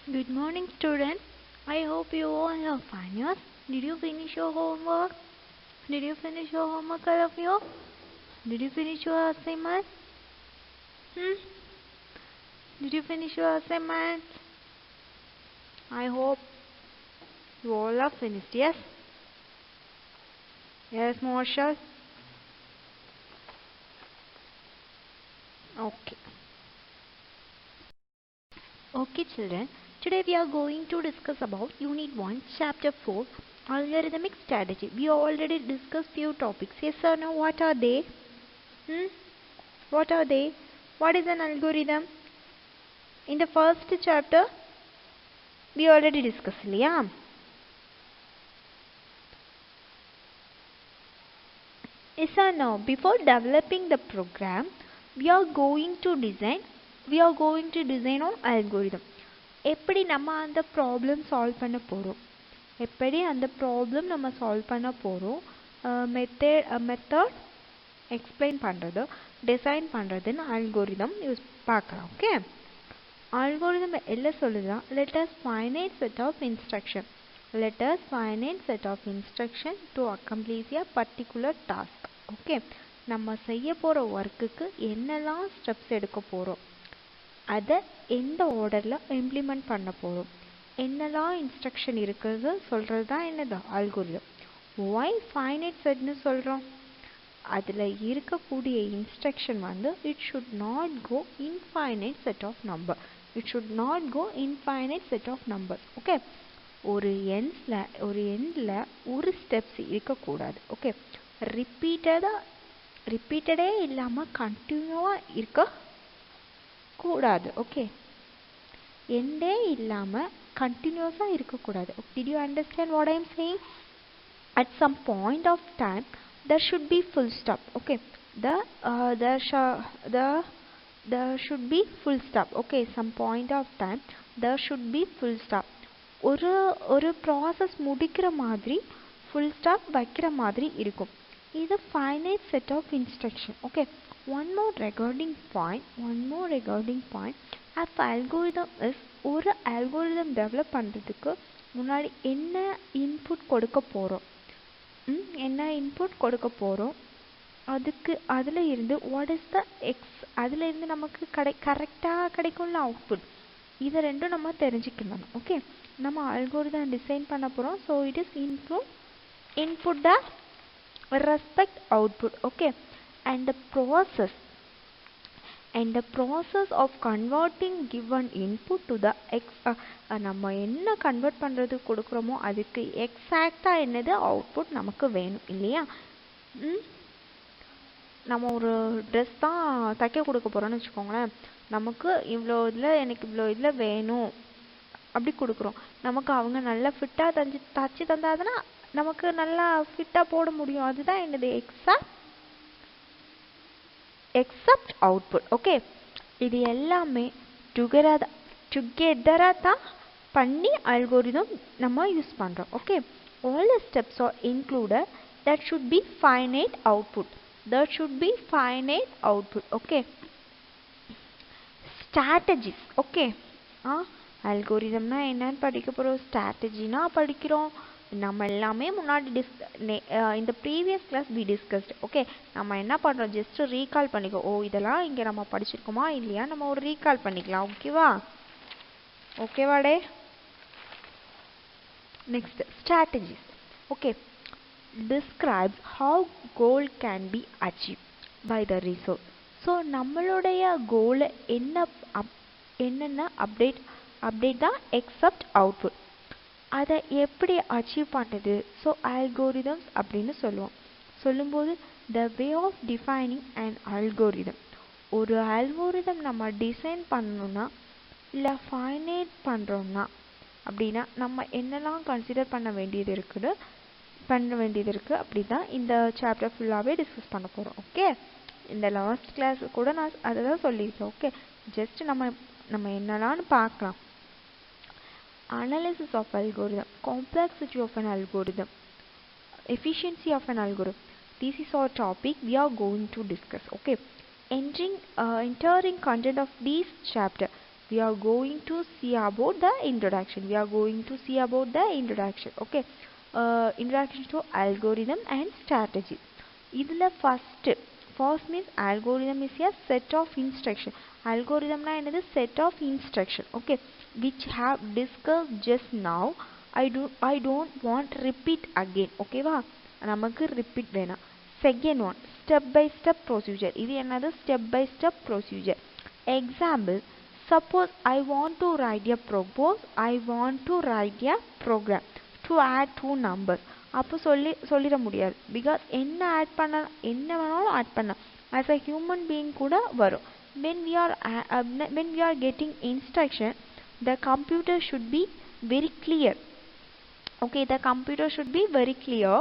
Good morning, students. I hope you all are fine. Yes? Did you finish your homework? Did you finish your homework, all of you? Did you finish your assignment? Did you finish your assignment? I hope you all are finished. Yes? Yes, Marshall? Okay. Okay, children. Today we are going to discuss about Unit 1, Chapter 4, Algorithmic Strategy. We already discussed few topics. Yes or no? What are they? What are they? What is an algorithm? In the first chapter, we already discussed, yeah? Yes or no? Before developing the program, we are going to design on algorithm. எப்படி நம்ம அந்த problem solve பண்ண போகிறோம் method explain பண்ணுறது design பண்ணுறதுன்னு algorithm use பார்க்கலாம். Okay, algorithm எல்லாம் சொல்லுதா let us finite set of instruction to accomplish a particular task. Okay, நம்ம செய்ய போகிற ஒர்க்குக்கு என்னெல்லாம் ஸ்டெப்ஸ் எடுக்க போகிறோம், அதை எந்த ஆர்டரில் இம்ப்ளிமெண்ட் பண்ண போகிறோம், என்னெல்லாம் இன்ஸ்ட்ரக்ஷன் இருக்குது சொல்கிறது தான் என்னது அல்கோரிதம். ஒய் ஃபைனைட் செட்னு சொல்கிறோம், அதில் இருக்கக்கூடிய இன்ஸ்ட்ரக்ஷன் வந்து it should not go infinite set of numbers. Okay, ஒரு எண்டில் ஒரு ஸ்டெப்ஸ் இருக்கக்கூடாது. ஓகே, ரிப்பீட்டடே இல்லாமல் கண்டினியூவாக இருக்கக்கூடாது. ஓகே, எண்டே இல்லாமல் கண்டினியூஸாக இருக்கக்கூடாது. Did you understand what I am saying? At some point of time there should be full stop. Okay, there should be full stop. Okay, some point of time there should be full stop. ஒரு process முடிக்கிற மாதிரி full stop வைக்கிற மாதிரி இருக்கும். இது finite set of instruction. Okay, one more regarding point of algorithm is ஒரு algorithm develop பண்ணுறதுக்கு முன்னாடி என்ன இன்புட் கொடுக்க போகிறோம் அதில் இருந்து வாட் இஸ் த அதில் இருந்து நமக்கு கரெக்டாக கிடைக்கும்ல அவுட்புட், இதை ரெண்டும் நம்ம தெரிஞ்சுக்கணும். ஓகே, நம்ம அல்கோரிதம் டிசைன் பண்ண போகிறோம். So it is input the respect output. Okay, and the process of converting given input to the நம்ம என்ன கன்வெர்ட் பண்ணுறது கொடுக்குறோமோ அதுக்கு எக்ஸாக்டாக என்னது அவுட்புட் நமக்கு வேணும் இல்லையா? நம்ம ஒரு ட்ரெஸ் தான் தைக்க கொடுக்க போகிறோன்னு வச்சுக்கோங்களேன். நமக்கு எனக்கு இவ்வளோ இதில் வேணும் அப்படி கொடுக்குறோம். நமக்கு அவங்க நல்லா ஃபிட்டாக தச்சு தந்தாதுன்னா நமக்கு நல்லா ஃபிட்டாக போட முடியும். அதுதான் என்னது எக்ஸப்ட் அவுட்புட். ஓகே, இது எல்லாமே டுகெதராக தான் பண்ணி அல்கோரிதம் நம்ம யூஸ் பண்ணுறோம். Okay, all the steps are included that should be finite output. Okay, strategies. Okay, அல்கோரிதம்னா என்னன்னு படிக்க போகிறோம், ஸ்ட்ராட்டஜினா படிக்கிறோம். நம்ம எல்லாமே முன்னாடி இந்த previous class we discussed. Okay, நம்ம என்ன பண்ணுறோம், ஜஸ்ட் ரீகால் பண்ணிக்கோ. இதெல்லாம் இங்கே நம்ம படிச்சிருக்கோமா இல்லையா, நம்ம ஒரு ரீகால் பண்ணிக்கலாம். ஓகேவாடே. Next strategies. Okay, describes how goal can be achieved by the resource. So நம்மளுடைய கோலை என்னென்ன அப்டேட் தான் எக்ஸப்ட் அவுட்புட், அதை எப்படி அச்சீவ் பண்ணுது. ஸோ அல்கோரிதம்ஸ் அப்படின்னு சொல்லும்போது the way of defining and algorithm. ஒரு அல்கோரிதம் நம்ம டிசைன் பண்ணணும்னா இல்லை ஃபைனைட் பண்ணுறோம்னா அப்படின்னா நம்ம என்னெல்லாம் கன்சிடர் பண்ண வேண்டியது இருக்குது அப்படி தான் இந்த சாப்டர் ஃபுல்லாகவே டிஸ்கஸ் பண்ண போகிறோம். ஓகே, இந்த லாஸ்ட் கிளாஸ் கூட நான் அதை தான் சொல்லியிருக்கேன். ஓகே, ஜஸ்ட் நம்ம என்னெல்லாம்னு பார்க்கலாம். Analysis of algorithm, complexity of an algorithm, efficiency of an algorithm. This is our topic we are going to discuss. Okay, entering content of this chapter, we are going to see about the introduction. Okay, introduction to algorithm and strategy. இதுல first means algorithm is a set of instruction. Algorithm na enadhu set of instruction, okay, which have discussed just now. I don't want repeat again, okay va, namakku repeat vena. Second one, step by step procedure. Idu enadhu step by step procedure. Example, suppose I want to write a program to add two numbers. அப்போ சொல்லிட முடியாது, because என்ன add பண்ண என்ன வேணாலும் add பண்ண as a human being கூட வரும். when we are getting instruction, the computer should be very clear. Okay, the computer should be very clear.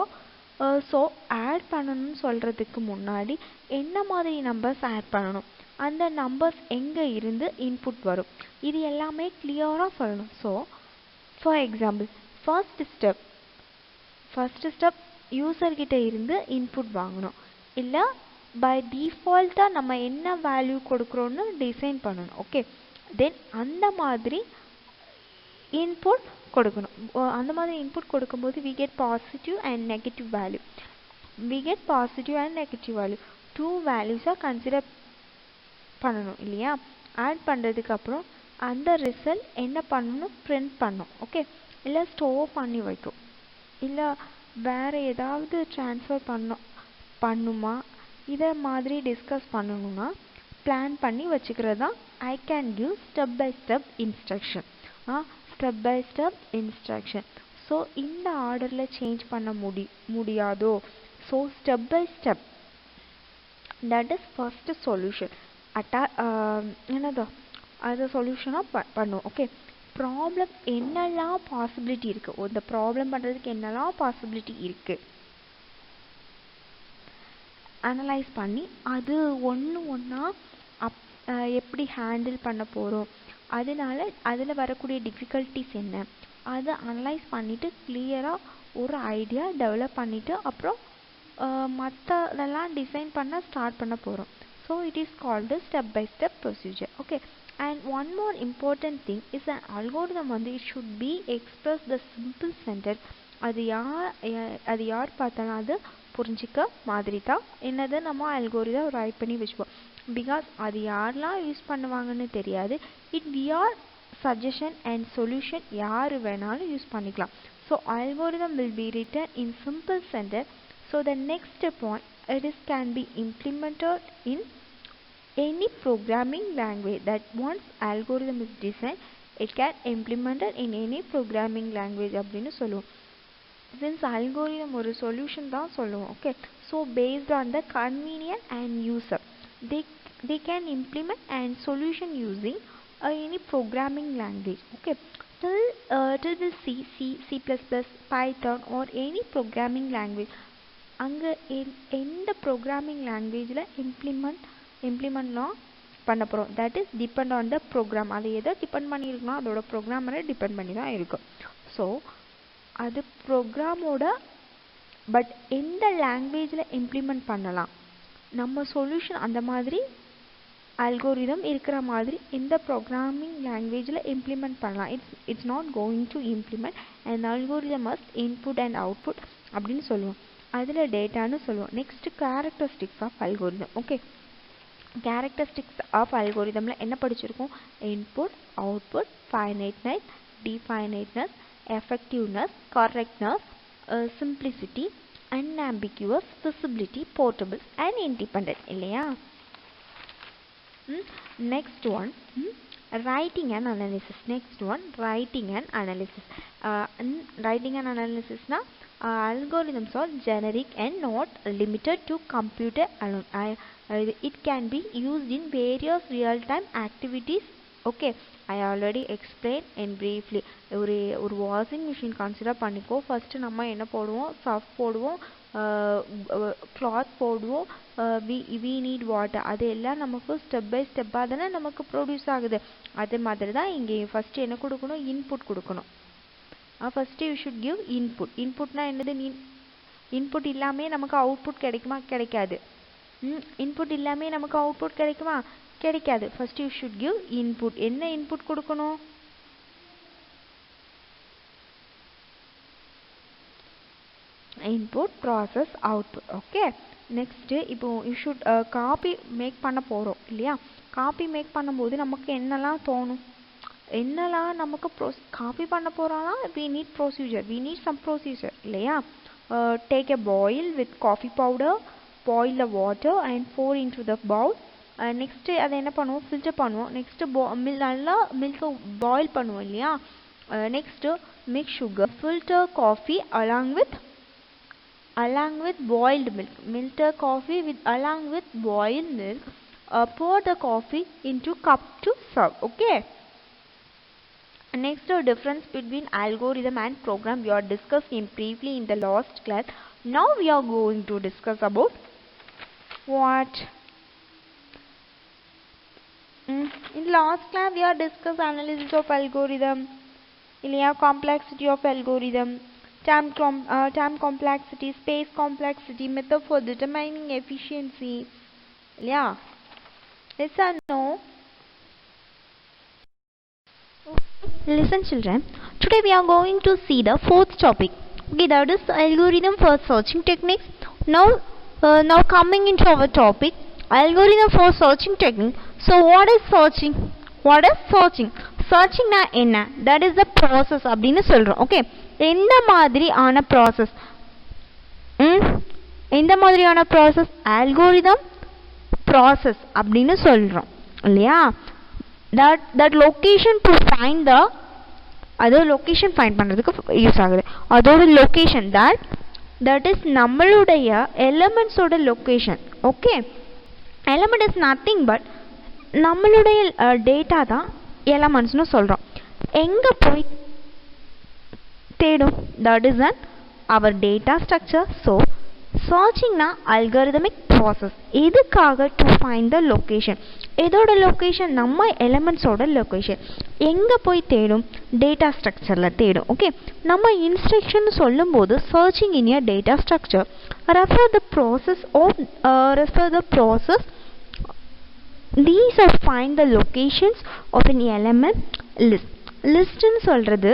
So add பண்ணணும்னு சொல்கிறதுக்கு முன்னாடி என்ன மாதிரி நம்பர்ஸ் ஆட் பண்ணணும், அந்த நம்பர்ஸ் எங்கே இருந்து இன்புட் வரும், இது எல்லாமே கிளியராக சொல்லணும். So for example, first step user கிட்ட இருந்து இன்புட் வாங்கணும், இல்லை பை டிஃபால்ட்டாக நம்ம என்ன வேல்யூ கொடுக்குறோன்னு டிசைன் பண்ணணும். ஓகே, தென் அந்த மாதிரி இன்புட் கொடுக்கணும். அந்த மாதிரி இன்புட் கொடுக்கும்போது we get positive and negative value. Two வேல்யூஸாக கன்சிடர் பண்ணணும் இல்லையா. ஆட் பண்ணுறதுக்கு அப்புறம் அந்த ரிசல்ட் என்ன பண்ணணும், பிரிண்ட் பண்ணணும். ஓகே, இல்லை ஸ்டோர் பண்ணி வைக்கும், இல்லை வேறு ஏதாவது ட்ரான்ஸ்ஃபர் பண்ணுமா, இதை மாதிரி டிஸ்கஸ் பண்ணணும்னா பிளான் பண்ணி வச்சுக்கிறது தான் I can give step by step instruction. So இந்த ஆர்டரில் சேஞ்ச் பண்ண முடியாதோ, so step by step, that is first solution. என்னதோ அதை சொல்யூஷனாக பண்ணுவோம். ஓகே, ப்ராப்ளம் என்னெல்லாம் பாசிபிலிட்டி இருக்குது, இந்த ப்ராப்ளம் பண்ணுறதுக்கு என்னெல்லாம் பாசிபிலிட்டி இருக்குது அனலைஸ் பண்ணி அது ஒன்றா எப்படி ஹேண்டில் பண்ண போகிறோம், அதனால அதில் வரக்கூடிய டிஃபிகல்ட்டிஸ் என்ன, அதை அனலைஸ் பண்ணிவிட்டு கிளியராக ஒரு ஐடியா டெவலப் பண்ணிவிட்டு அப்புறம் மற்றதெல்லாம் டிசைன் பண்ண ஸ்டார்ட் பண்ண போகிறோம். So it is called step by step procedure. Okay, and one more important thing is an algorithm it should be express the simple sentence. அது யார் பார்த்தாலும் அது புரிஞ்சிக்க மாதிரி தான் என்னது நம்ம அல்கோரிதம் ரைட் பண்ணி வச்சுப்போம். பிகாஸ் அது யாரெல்லாம் யூஸ் பண்ணுவாங்கன்னு தெரியாது. It we are suggestion and solution யார் வேணாலும் யூஸ் பண்ணிக்கலாம். So algorithm will be written in simple sentence. So the next point, it is can be implemented in any programming language. That once algorithm is designed, it can implemented in any programming language அப்படின்னு சொல்லுவோம். Since algorithm ஒரு solution தான் சொல்லுவோம். Okay, so based on the convenient and user, they can implement and solution using any programming language. Okay, till the C++, Python or any programming language. அங்கே எந்த programming லாங்குவேஜில் இம்ப்ளிமெண்ட்லாம் பண்ண போகிறோம், that is depend on the program. அது எதை depend பண்ணியிருக்குன்னா அதோட ப்ரோக்ராமரை depend பண்ணி தான் இருக்கும். ஸோ அது ப்ரோக்ராமோட பட் எந்த லாங்குவேஜில் இம்ப்ளிமெண்ட் பண்ணலாம், நம்ம சொல்யூஷன் அந்த மாதிரி அல்கோரிதம் இருக்கிற மாதிரி இந்த ப்ரோக்ராமிங் லாங்குவேஜில் இம்ப்ளிமெண்ட் பண்ணலாம். It's not going to implement and algorithm must input and output அப்படின்னு சொல்லுவோம். அதில் டேட்டான்னு சொல்லுவோம். Next characteristics of algorithm. Okay, characteristics of அல்கோரிதமில் என்ன படிச்சிருக்கோம், input, output, finiteness, definiteness, effectiveness, correctness, simplicity, unambiguous, visibility, portable and independent இல்லையா. Next one, writing and analysis. Writing and analysis na algorithms are generic and not limited to computer alone. It can be used in various real-time activities. Okay, I already explained in briefly. ஒரு washing machine consider பண்ணிக்கோ. First நம்ம என்ன போடுவோம், surf போடுவோம், cloth போடுவோம், we need water. அது எல்லாம் நமக்கு ஸ்டெப் பை ஸ்டெப்பாக தானே நமக்கு ப்ரொடியூஸ் ஆகுது. அதே மாதிரி தான் இங்கே ஃபஸ்ட்டு என்ன கொடுக்கணும், இன்புட் கொடுக்கணும். First you should give input. இன்புட்னா என்னது, இன்புட் இல்லாமல் நமக்கு அவுட்புட் கிடைக்குமா, கிடைக்காது. இன்புட் இல்லாமல் நமக்கு அவுட்புட் கிடைக்குமா, கிடைக்காது. First you should give input. என்ன இன்புட் கொடுக்கணும்? Input, process, output. Okay, next இப்போ யூ ஷுட் காப்பி மேக் பண்ண போகிறோம் இல்லையா? காப்பி மேக் பண்ணும்போது நமக்கு என்னெல்லாம் தோணும்? என்னெல்லாம் நமக்கு காப்பி பண்ண போகிறோன்னா we need procedure, we need some procedure இல்லையா? Take a boil with coffee powder, boil the water and pour into the bowl. Next அதை என்ன பண்ணுவோம்? ஃபில்டர் பண்ணுவோம். நெக்ஸ்ட்டு நல்லா மில்கை பாயில் பண்ணுவோம் இல்லையா? Next mix sugar, filter coffee along with boiled milk, filter coffee along with boiled milk. Pour the coffee into cup to serve. Okay. Next, difference between algorithm and program we are discussing briefly in the last class. Now we are going to discuss about what? In last class we are discuss analysis of algorithm, complexity of algorithm, time complexity, space complexity, method for determining efficiency. Yes or no? Listen children, today we are going to see the fourth topic. Okay, that is algorithm for searching techniques. Now coming into our topic, algorithm for searching technique. So what is searching? Searching na enna? That is the process அப்படினு சொல்றோம். Okay, எந்த மாதிரியான process? எந்த மாதிரியான process? Algorithm process அப்படினு சொல்றோம் இல்லையா? that location to find the other location find பண்றதுக்கு யூஸ் ஆகுது. அதோட location that is நம்மளுடைய elements ஓட location. Okay, element is nothing but நம்மளுடைய data தான் elements னு சொல்றோம். எங்க போய் தேடும்? that is our data structure. So searching na algorithmic process. எதுக்காக? to find the location. எதோட லொக்கேஷன்? நம்ம எலிமெண்ட்ஸோட லொக்கேஷன். எங்கே போய் தேடும்? டேட்டா ஸ்ட்ரக்சரில் தேடும். ஓகே, நம்ம இன்ஸ்ட்ரக்ஷன் சொல்லும்போது searching in a data structure refer the process these are find the locations of an element list. லிஸ்ட்னு சொல்கிறது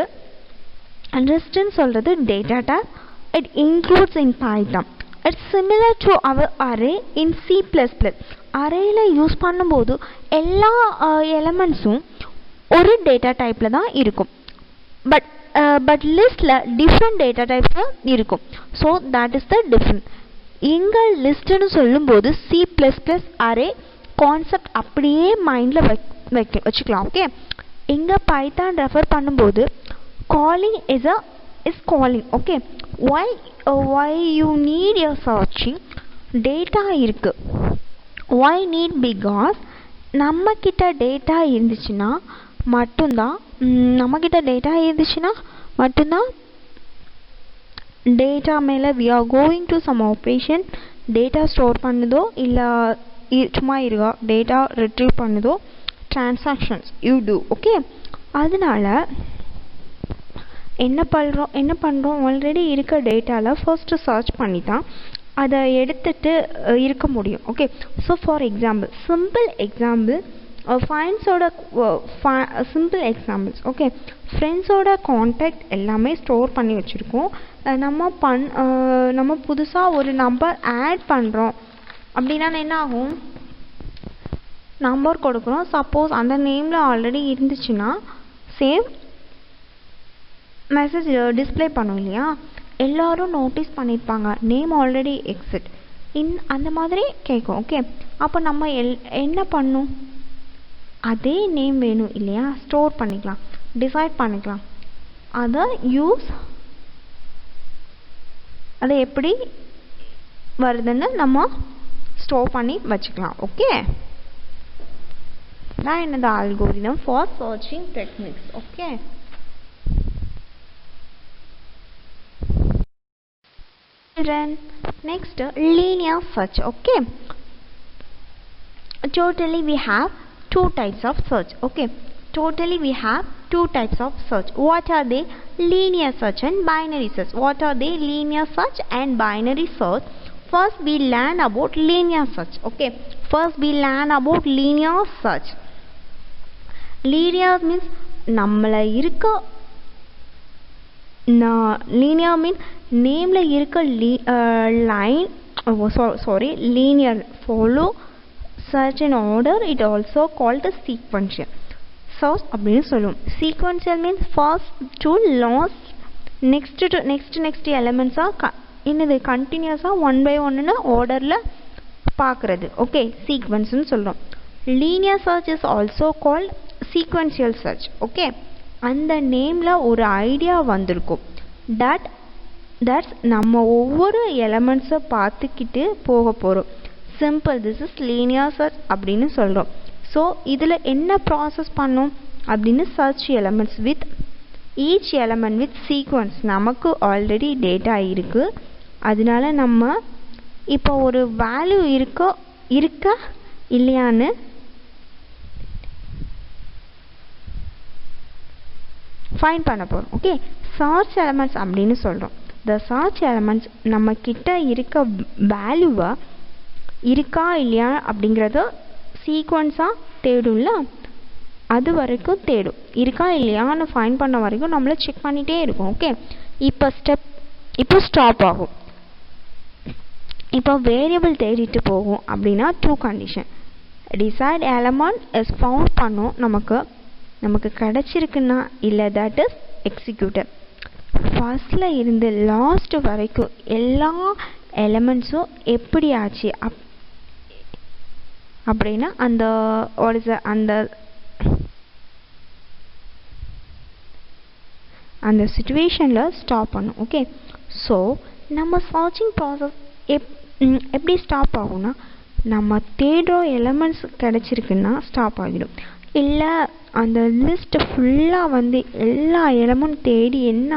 data type. it includes in Python. It's similar to our array in C++. அரேல use பண்ணும்போது எல்லா எலமெண்ட்ஸும் ஒரு data டைப்பில் தான் இருக்கும். But லிஸ்ட்டில் different data டைப்ஸில் இருக்கும். So that is the different. இங்கே லிஸ்ட்டுன்னு சொல்லும்போது C++ அரே கான்செப்ட் அப்படியே மைண்டில் வச்சுக்கலாம். ஓகே, இங்கே பைத்தான் ரெஃபர் பண்ணும்போது calling is calling. Okay, why you need a searching data இருக்கு. why need? because நம்ம கிட்ட டேட்டா இருந்துச்சுன்னா மட்டும்தான் டேட்டா மேலே we are going to some operation. Data store பண்ணுதோ இல்லை சும்மா இருக்கா டேட்டா ரிட்ரீவ் பண்ணுதோ transactions you do. ஓகே, அதனால என்ன பண்ணுறோம்? ஆல்ரெடி இருக்க டேட்டாவில் ஃபர்ஸ்ட்டு சர்ச் பண்ணி தான் அதை எடுத்துகிட்டு இருக்க முடியும். Okay, so for example simple examples. Okay, ஃப்ரெண்ட்ஸோட காண்டாக்ட் எல்லாமே ஸ்டோர் பண்ணி வச்சுருக்கோம். நம்ம புதுசாக ஒரு நம்பர் ஆட் பண்ணுறோம் அப்படின்னா என்ன ஆகும்? நம்பர் கொடுக்குறோம். சப்போஸ் அந்த நேமில் ஆல்ரெடி இருந்துச்சுன்னா சேம் மெசேஜ் டிஸ்பிளே பண்ணும் இல்லையா? எல்லோரும் நோட்டீஸ் பண்ணியிருப்பாங்க நேம் ஆல்ரெடி எக்ஸிட் அந்த மாதிரி கேட்கும். ஓகே, அப்போ நம்ம என்ன பண்ணும்? அதே நேம் வேணும் இல்லையா? ஸ்டோர் பண்ணிக்கலாம், டிசைட் பண்ணிக்கலாம். அதை எப்படி வருதுன்னு நம்ம ஸ்டோர் பண்ணி வச்சுக்கலாம். ஓகே, தான் என்னது algorithm for searching techniques. Okay, next linear search. Okay, totally we have two types of search. Okay, what are they? Linear search and binary search. What are they? Linear search and binary search. First we learn about linear search. Okay, first we learn about linear search. Linear means நம்மள இருக்க linear means nameல இருக்க line linear follow search in order. It also called the sequential search அப்படின்னு சொல்லுவோம். Sequential means first to last, next elements என்னது கண்டினியூஸா one by ஒன்னு ஆர்டர்ல பார்க்கறது. ஓகே, சீக்வென்ஸ்னு சொல்றோம். Linear search is also called sequential search. Okay, அந்த நேம்ல ஒரு ஐடியா வந்திருக்கும். தட்ஸ் நம்ம ஒவ்வொரு எலமெண்ட்ஸை பார்த்துக்கிட்டு போக போகிறோம். Simple, this is linear search அப்படின்னு சொல்கிறோம். ஸோ இதில் என்ன ப்ராசஸ் பண்ணோம் அப்படின்னு, search elements with each element with sequence. நமக்கு ஆல்ரெடி டேட்டா இருக்குது, அதனால நம்ம இப்போ ஒரு வேல்யூ இருக்கா இல்லையான்னு ஃபைண்ட் பண்ண போகிறோம். ஓகே, சர்ச் எலமெண்ட்ஸ் அப்படின்னு சொல்கிறோம். த சர்ச் எலமெண்ட்ஸ் நம்ம கிட்ட இருக்க வேல்யூவை இருக்கா இல்லையா அப்படிங்கிறத சீக்வன்ஸாக தேடும்ல, அது வரைக்கும் தேடும். இருக்கா இல்லையான்னு ஃபைண்ட் பண்ண வரைக்கும் நம்மள செக் பண்ணிகிட்டே இருக்கும். ஓகே, இப்போ ஸ்டாப் ஆகும். இப்போ வேரியபிள் தேடிட்டு போகும் அப்படின்னா two condition. Decide element is found பண்ணும், நமக்கு கிடைச்சிருக்குன்னா இல்லை, தட் இஸ் எக்ஸிக்யூட்டட். ஃபர்ஸ்ட்ல இருந்து லாஸ்ட் வரைக்கும் எல்லா எலமெண்ட்ஸும் எப்படி ஆச்சு அப்படின்னா அந்த சிச்சுவேஷனில் ஸ்டாப் பண்ணும். ஓகே, ஸோ நம்ம சர்ச்சிங் ப்ராசஸ் எப்படி ஸ்டாப் ஆகும்னா, நம்ம தேடுற எலமெண்ட்ஸ் கிடச்சிருக்குன்னா ஸ்டாப் ஆகிடும். இல்லை அந்த லிஸ்ட் ஃபுல்லாக வந்து எல்லா எலமெண்ட் தேடி என்ன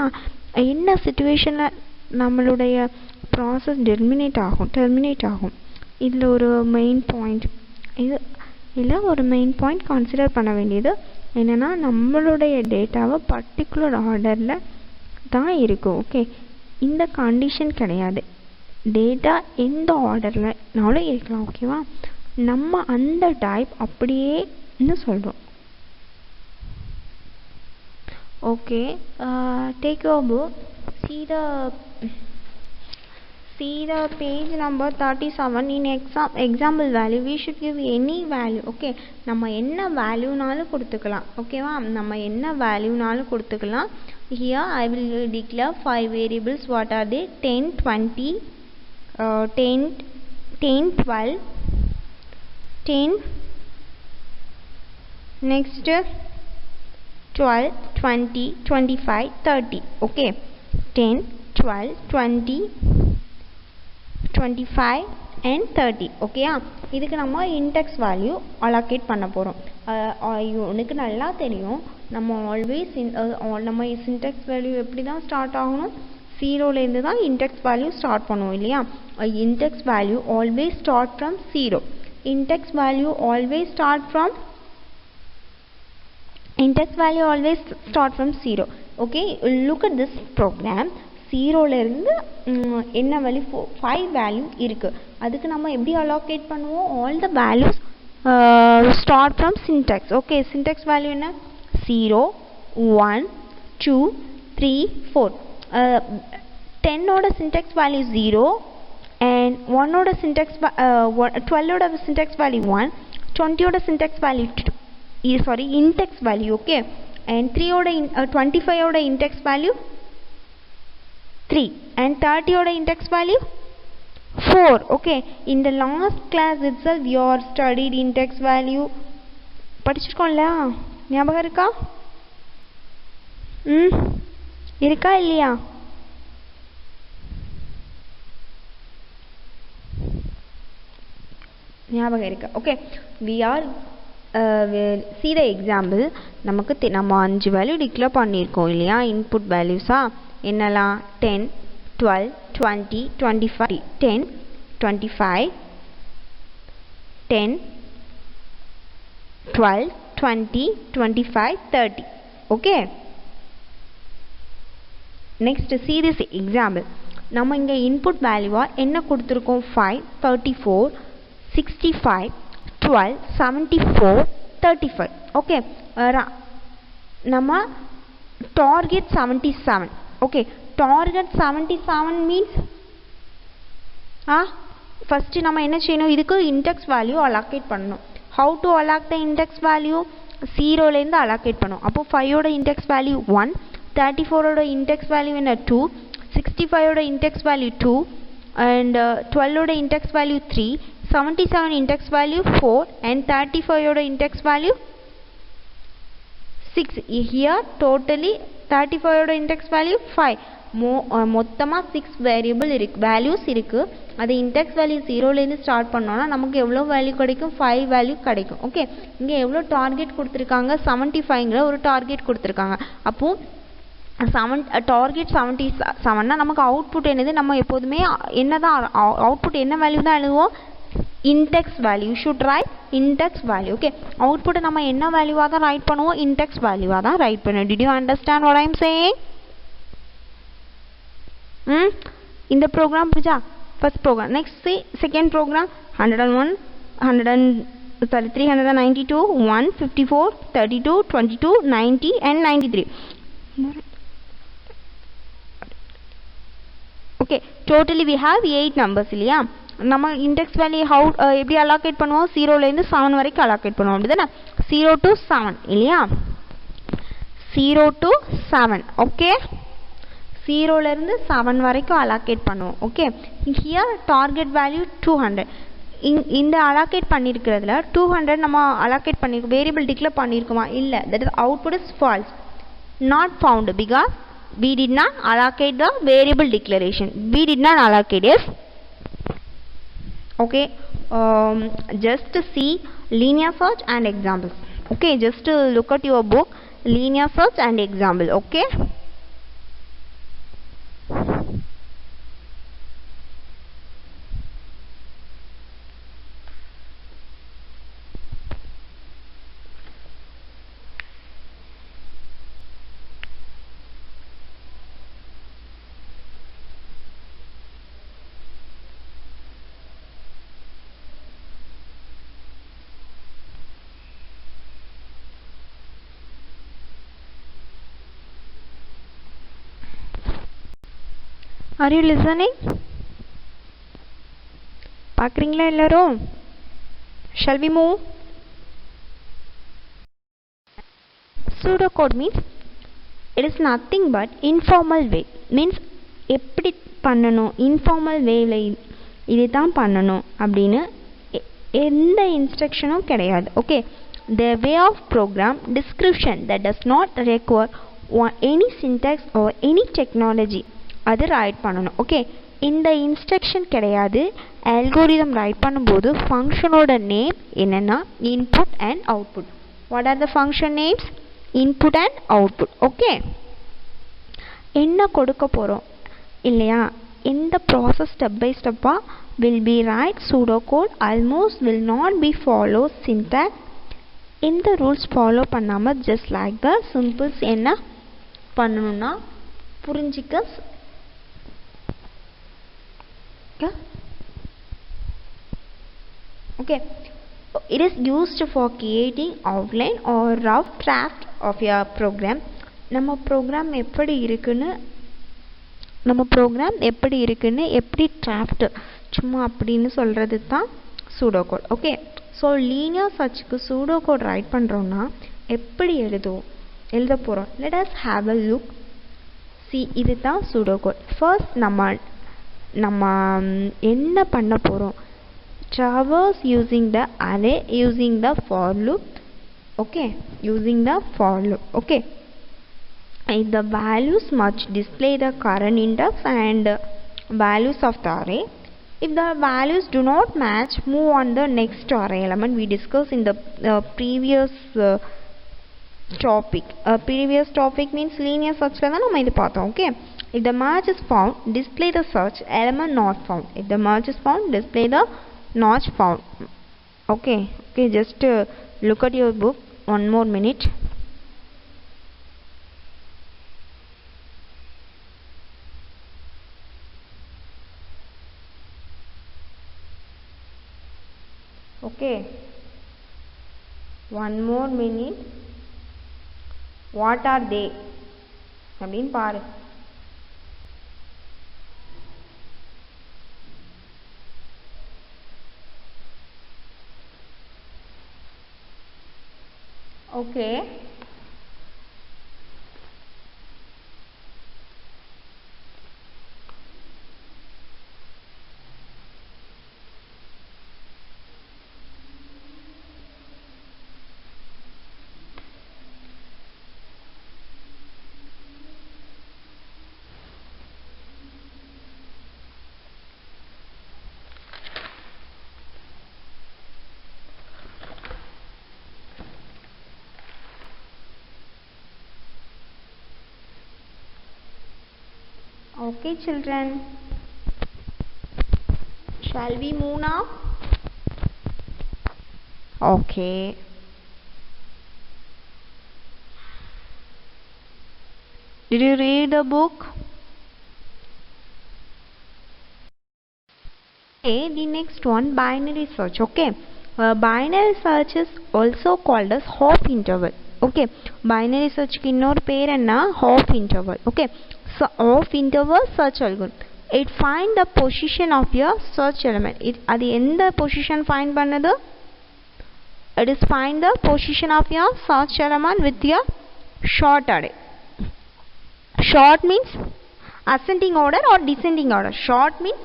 சிச்சுவேஷனில் நம்மளுடைய ப்ராசஸ் டெர்மினேட் ஆகும். இதில் ஒரு மெயின் பாயிண்ட் கன்சிடர் பண்ண வேண்டியது என்னென்னா, நம்மளுடைய டேட்டாவை பர்டிகுலர் ஆர்டரில் தான் இருக்கும். ஓகே, இந்த கண்டிஷன் கிடையாது. டேட்டா எந்த ஆர்டர்லனாலும் இருக்கலாம். ஓகேவா, நம்ம அந்த டைப் அப்படியேன்னு சொல்கிறோம். Okay, take your book, see the page number 37. In example value we should give any value. Okay, நம்ம என்ன வேல்யூனாலும் கொடுத்துக்கலாம். ஓகேவா, நம்ம என்ன வேல்யூனாலும் கொடுத்துக்கலாம். Here I will declare 5 variables. What are they? 10, 20, 10, 12, 10, next 12, 20, 25, 30. Okay, 10, 12, 20, 25 and 30. ஓகேயா, இதுக்கு நம்ம இன்டெக்ஸ் வேல்யூ அலோகேட் பண்ண போகிறோம். உனக்கு நல்லா தெரியும், நம்ம ஆல்வேஸ் நம்ம சின்டெக்ஸ் வேல்யூ எப்படி தான் ஸ்டார்ட் ஆகணும், ஜீரோலேருந்து தான் இன்டெக்ஸ் வேல்யூ ஸ்டார்ட் பண்ணுவோம் இல்லையா. Index value always start from zero. Index value always start from zero. Okay, look at this program. ஜீரோலேருந்து என்ன வேல்யூ 5 வேல்யூ இருக்குது. அதுக்கு நம்ம எப்படி அலோகேட் பண்ணுவோம்? All the values start from index. Okay, index value என்ன? 0, 1, 2, 3, 4. 10ஓட சின்டெக்ஸ் வேல்யூ 0 and 1ஓட சின்டெக்ஸ் 12ஓட சின்டெக்ஸ் வேல்யூ 1, 20ஓட index value index value. Okay, and 25ஓட இன்டெக்ஸ் வேல்யூ 3 and 30ஓட index value 4. Okay, in the last class itself you are studied index value. படிச்சிருக்கோம்ல, ஞாபகம் இருக்கா? இருக்கா இல்லையா? ஞாபகம் இருக்கா? Okay, we are see the example. நம்ம 5 வேல்யூ டிக்ளேர் பண்ணியிருக்கோம் இல்லையா, இன்புட் வேல்யூஸா. என்னெல்லாம்? 10, 12, 20, 25. 10, 25, 10, 12, 20, 25, 30. Okay, next see this example. நம்ம இங்கே இன்புட் வேல்யூவாக என்ன கொடுத்துருக்கோம்? 5, 34, 65, 12, 74, 35. ஓகே, நம்ம target 77. Okay, target 77 means first நம்ம என்ன செய்யணும்? இதுக்கு இன்டெக்ஸ் வேல்யூ அலோகேட் பண்ணணும். How to alloc the index value? 0லேருந்து அலோகேட் பண்ணும். அப்போது 5ஓட இன்டெக்ஸ் வேல்யூ 1, 34ஓட இன்டெக்ஸ் வேல்யூ என்ன 2, 65ஓட இன்டெக்ஸ் வேல்யூ 2, அண்ட் 12ஓட index value 3, 77 index value 4, and 35 ஓட index value 6. Here totally 35 ஓட index value 5. மொத்தமாக 6 வேரியபிள் வேல்யூஸ் இருக்குது. அது இன்டெக்ஸ் வேல்யூ 0லேருந்து ஸ்டார்ட் பண்ணோன்னா நமக்கு எவ்வளோ வேல்யூ கிடைக்கும்? 5 வேல்யூ கிடைக்கும். ஓகே, இங்கே எவ்வளோ டார்கெட் கொடுத்துருக்காங்க? 75ங்கிற ஒரு டார்கெட் கொடுத்துருக்காங்க. அப்போது டார்கெட் 77னா நமக்கு அவுட்புட் என்னது? நம்ம எப்போதுமே என்ன தான் அவுட்புட் என்ன வேல்யூ தான் எழுதுவோம்? index value. You should write index value. Okay, output நம்ம என்ன வேல்யூவா தான் ரைட் பண்ணுவோம்? index வேல்யூவா தான் ரைட் பண்ணுவோம். Did you understand what I am saying? இந்த ப்ரோக்ராம் புரிஞ்சா? First program. Next see second program. 101, 392, 1, 54, 32, 22, 90 and 93. Okay, totally we have 8 numbers இல்லையா? நம்ம இன்டெக்ஸ் வேல்யூ எப்படி அலோகேட் பண்ணுவோம்? 0லேருந்து 7 வரைக்கும் அலோகேட் பண்ணுவோம். அப்படி தானே? 0 to 7 இல்லையா? 0 to 7. ஓகே, 0லேருந்து 7 வரைக்கும் அலோகேட் பண்ணுவோம். Okay, here target value 200. இந்த அலோகேட் பண்ணியிருக்கிறதுல 200 நம்ம அலோகேட் பண்ணியிருக்கோம். வேரியபிள் டிக்ளேர் பண்ணியிருக்கோமா? இல்லை. That is output is false, not found, because we did not allocate the variable declaration. We did not allocate. Yes. Okay, just see linear search and examples. Okay, just look at your book, linear search and example. Okay, are you listening? பார்க்குறீங்களா எல்லாரும்? Shall we move? Pseudocode means it is nothing but informal way. Means எப்படி பண்ணணும், informal வேவில் இது தான் பண்ணணும் அப்படின்னு எந்த இன்ஸ்ட்ரக்ஷனும் கிடையாது. Okay, the way of program description that does not require any syntax or any technology, அது ரைட் பண்ணணும். ஓகே, இந்த இன்ஸ்ட்ரக்ஷன் கிடையாது. அல்கோரிதம் ரைட் பண்ணும்போது ஃபங்க்ஷனோட நேம் என்னென்னா input and output. What are the function names? Input and output. Okay, என்ன கொடுக்க போகிறோம் இல்லையா? இந்த ப்ராசஸ் ஸ்டெப் பை ஸ்டெப்பாக will be write pseudo code. Almost will not be follow syntax. இந்த ரூல்ஸ் ஃபாலோ பண்ணாமல் ஜஸ்ட் லைக் த சிம்பிள்ஸ் என்ன பண்ணணும்னா புரிஞ்சிக்க. Okay, it is used for creating outline or rough draft of your program. நம்ம program எப்படி இருக்குன்னு எப்படி draft சும்மா அப்படின்னு சொல்கிறது தான் pseudo code. Okay, so linear சர்ச்சுக்கு சூடோ கோட் ரைட் பண்ணுறோன்னா எப்படி எழுத போகிறோம்? Let us have a look. See, இது தான் சூடோ கோட். ஃபர்ஸ்ட் நம்ம என்ன பண்ண போகிறோம்? traverse using the array using the for loop. Okay, using the for loop. Okay, if the values must display the current index and values of the array. If the values do not match, move on the next array element. We discussed in the previous topic. Previous topic means linear search la dhaan nama idu paathom. Okay, if the match is found, display the search element not found. If the match is found, display the not found. Okay, just look at your book one more minute. Okay, one more minute. What are they அப்படின்னு பாரு. Okay, okay children, shall we move now? Okay, did you read the book? Okay, the next one, binary search. Okay, binary search is also called as half interval. Okay, binary search ki இன்னொரு பேர் என்ன, half interval. Okay, so half interval search algorithm, it find the position of your search element. அது எந்த position find பண்ணுது? It is find the position of your search element with your short array. Short means ascending order or descending order. Short means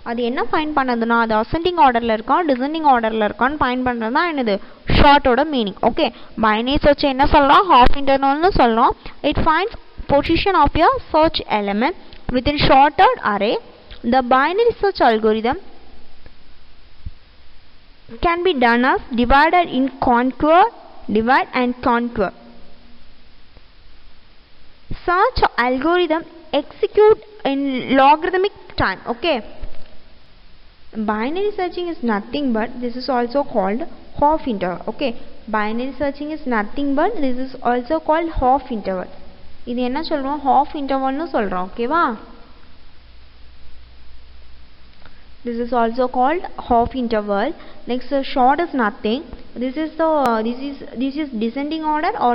அது என்ன find பண்ணதுன்னா அது ascending ஆர்டரில் இருக்கா descending ஆர்டரில் இருக்கான்னு ஃபைண்ட் பண்ணுறது தான் என்னது ஷார்ட்டோட மீனிங். ஓகே, பைனரி சர்ச் என்ன சொல்லலாம், ஹாஃப் இன்டர்வல்னு சொல்லலாம். It finds position of your search element within sorted array. The binary search algorithm can be done as divided in contour, divide and contour. Search algorithm execute in logarithmic time. Okay, binary searching is nothing but this is also called half interval. Okay, binary searching is nothing but this is also called half interval. இது என்ன சொல்றோம், half interval னு சொல்றோம். ஓகேவா, this is also called half interval. Next, short is nothing. This is descending order or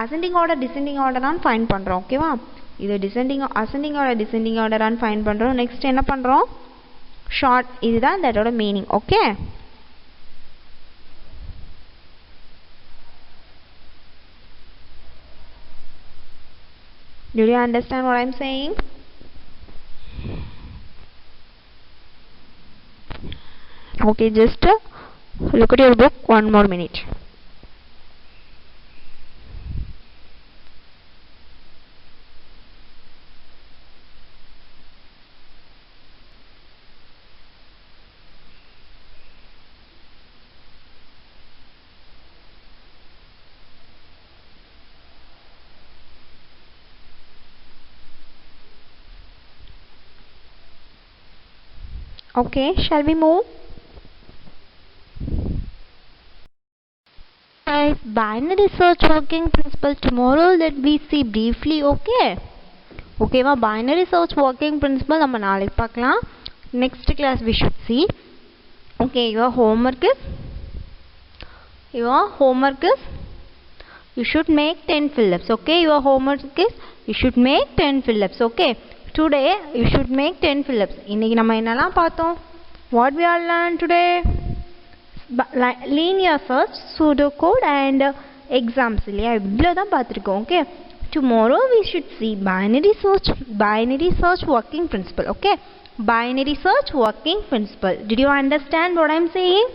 ascending order descending order on find பண்றோம். ஓகேவா, இது ascending order descending order on find பண்றோம். நெக்ஸ்ட் என்ன பண்றோம், ஷார்ட். இதுதான் இதோட meaning. Okay, do you understand what I'm saying? Okay, just look at your book one more minute. Okay, shall we move? Guys, binary search working principle tomorrow that we see briefly. Okay, okay va, binary search working principle நம்ம நாளைக்கு பார்க்கலாம். Next class we should see. Okay, your homework is you should make 10 fill-ups. Okay, your homework is you should make 10 fill-ups. Okay, today you should make 10 fill-ups. இன்னைக்கு நம்ம என்னலாம் பார்த்தோம், what we all learned today, linear search, pseudocode and exams இல்லையா, இவ்வளவுதான் பார்த்திருக்கோம். Okay, tomorrow we should see binary search working principle. Okay, binary search working principle. Did you understand what I'm saying?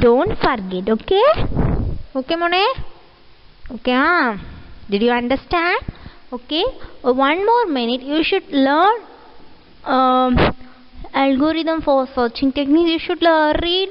Don't forget. Okay, okay mone, okay did you understand? Okay, one more minute, you should learn algorithm for searching techniques. You should read